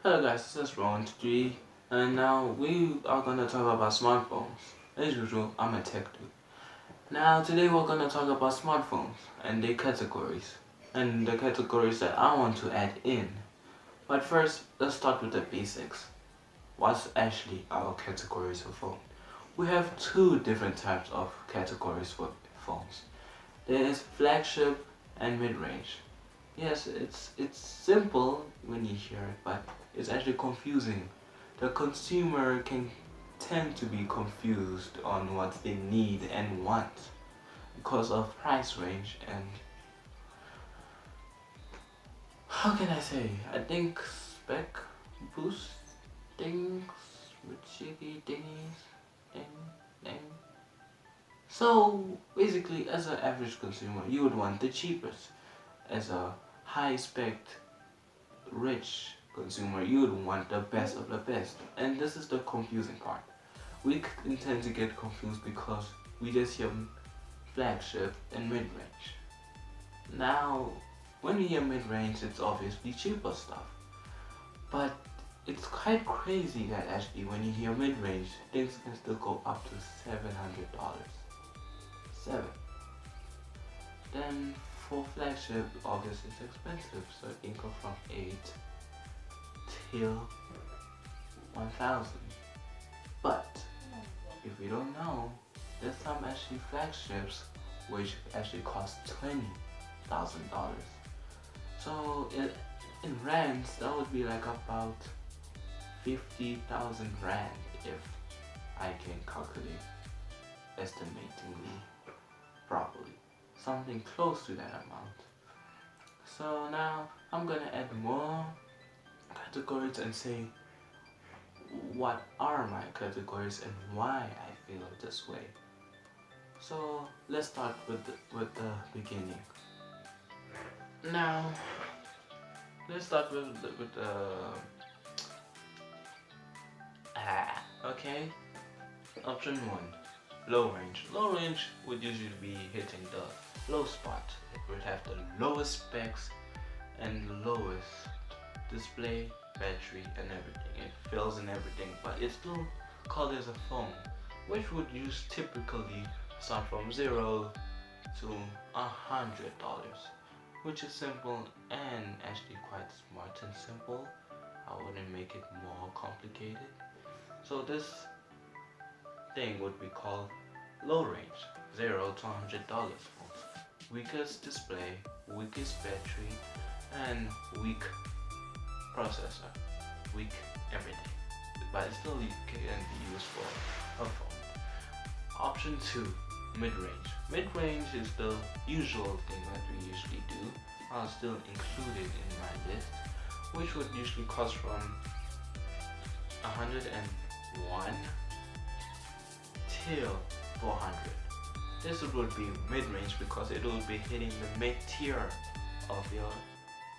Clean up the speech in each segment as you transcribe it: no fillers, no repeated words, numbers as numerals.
Hello guys, this is Ron3 and now we are gonna talk about smartphones. As usual, I'm a tech dude. Now today we're gonna talk about smartphones and their categories and the categories that I want to add in. But first, let's start with the basics. What's actually our categories for phone? We have two different types of categories for phones. There is flagship and mid-range. Yes, it's simple when you hear it, but it's actually confusing. The consumer can tend to be confused on what they need and want because of price range and how can I say? I think spec boost things with shitty thingies and so basically as an average consumer you would want the cheapest. As a high spec rich consumer, you would want the best of the best. And this is the confusing part. We tend to get confused because we just hear flagship and mid-range. Now, when we hear mid-range, it's obviously cheaper stuff. But it's quite crazy that actually when you hear mid-range, things can still go up to $700. 7. Then for flagship, obviously it's expensive, so it can go from 8 till 1000. But if you don't know, there's some actually flagships which actually cost $20,000. So in rands, that would be like about 50,000 rand if I can calculate estimatingly properly. Something close to that amount. So now I'm gonna add more categories and say what are my categories and why I feel this way. So let's start with the beginning. Now let's start with the okay. Option 1, low range. Low range would usually be hitting the low spot. It would have the lowest specs and lowest display, battery and everything. It fills in everything, but it's still called as a phone, which would use typically start from $0 to $100, which is simple and actually quite smart and simple. I wouldn't make it more complicated. So this thing would be called low range, $0 to $100 phones. Weakest display, weakest battery, and weak processor, weak everything, but it still can be used for a phone. Option 2, mid-range. Mid-range is the usual thing that we usually do. I'll still include it in my list, which would usually cost from 101 till 400. This would be mid-range because it will be hitting the mid-tier of your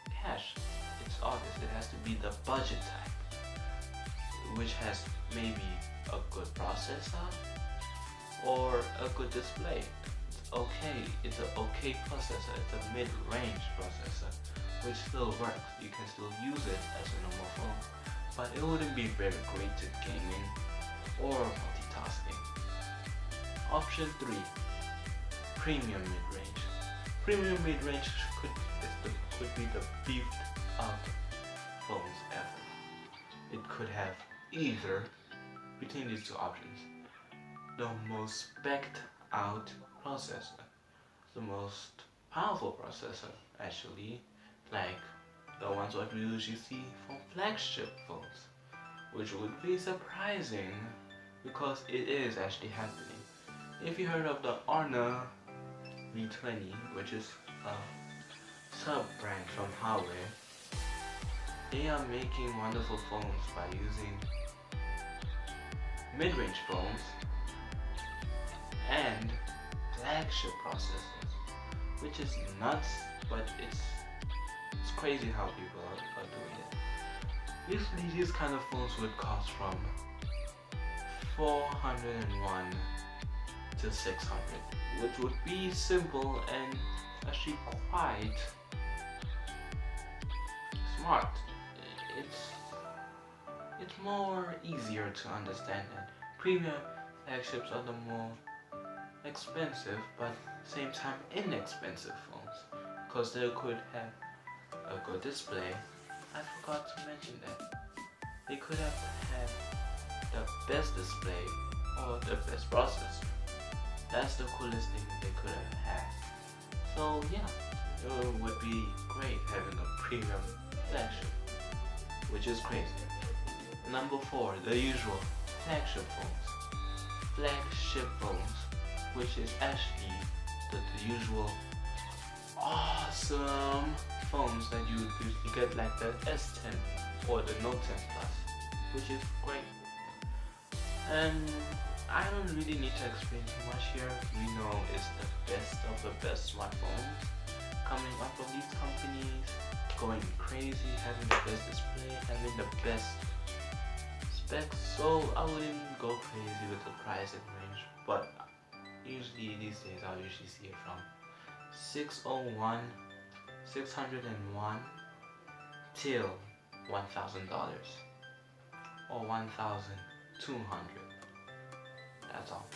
cash. It's obvious, it has to be the budget type, which has maybe a good processor or a good display. It's an okay processor, it's a mid-range processor, which still works. You can still use it as a normal phone, but it wouldn't be very great to gaming or multitasking. Option 3, premium mid-range. Premium mid-range could be the beefed up phones ever. It could have either, between these two options, the most spec'd out processor, the most powerful processor actually, like the ones what we usually see from flagship phones, which would be surprising because it is actually happening. If you heard of the Honor V20, which is a sub-brand from Huawei, they are making wonderful phones by using mid-range phones and flagship processors, which is nuts, but it's crazy how people are doing it. Usually these kind of phones would cost from 401 to 600, which would be simple and actually quite smart. It's it's more easier to understand that premium flagships are the more expensive but same time inexpensive phones, because they could have a good display. I forgot to mention that they could have had the best display or the best processor. That's the coolest thing they could have had. So yeah, it would be great having a premium flagship, which is crazy. Number 4, the usual flagship phones. Flagship phones, which is actually the usual awesome phones that you get, like the S10 or the Note 10 Plus, which is great. And I don't really need to explain too much here. We know it's the best of the best smartphones coming up from these companies, going crazy, having the best display, having the best specs. So I wouldn't go crazy with the pricing range, but usually these days I usually see it from 601 till $1,000 or 1,200. That's all.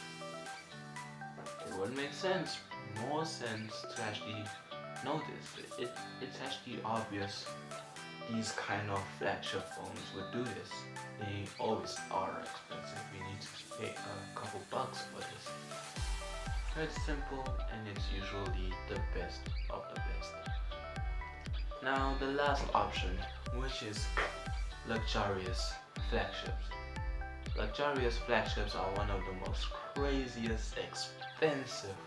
It would make sense, more sense to actually notice. It's actually obvious these kind of flagship phones would do this. They always are expensive. You need to pay a couple bucks for this. It's simple and it's usually the best of the best. Now the last option, which is luxurious flagships. Luxurious flagships are one of the most craziest expensive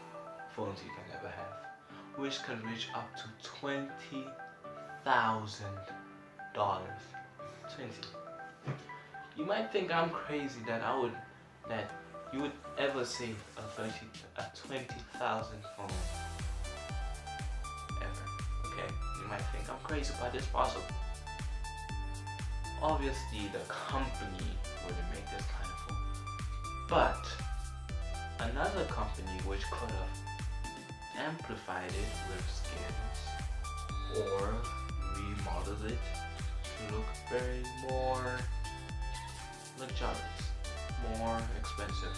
phones you can ever have, which can reach up to $20,000. 20. You might think I'm crazy that you would ever save a 20,000 phone ever. Okay, you might think I'm crazy, but it's possible. Obviously, the company wouldn't make this kind of phone, but another company which could have amplified it with skins or remodeled it to look very more luxurious, more expensive.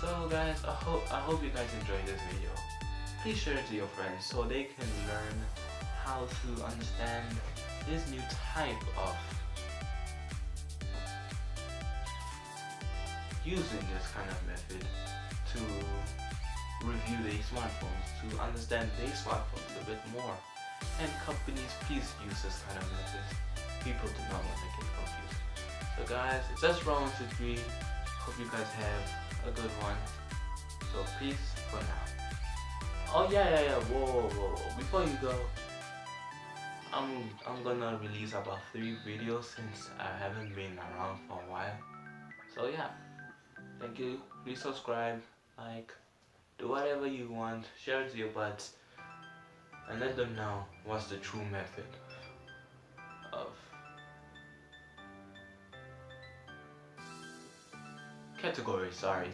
So guys, I hope you guys enjoyed this video. Please share it to your friends so they can learn how to understand this new type of using this kind of method to review their smartphones, to understand their smartphones a bit more. And companies, please use this kind of method. People do not want to get confused. So guys, it's just round to 3. Hope you guys have a good one. So peace for now. Oh yeah, whoa. Before you go, I'm gonna release about 3 videos since I haven't been around for a while. So yeah, thank you. Please subscribe, like, do whatever you want, share it to your buds, and let them know what's the true method of category, sorry.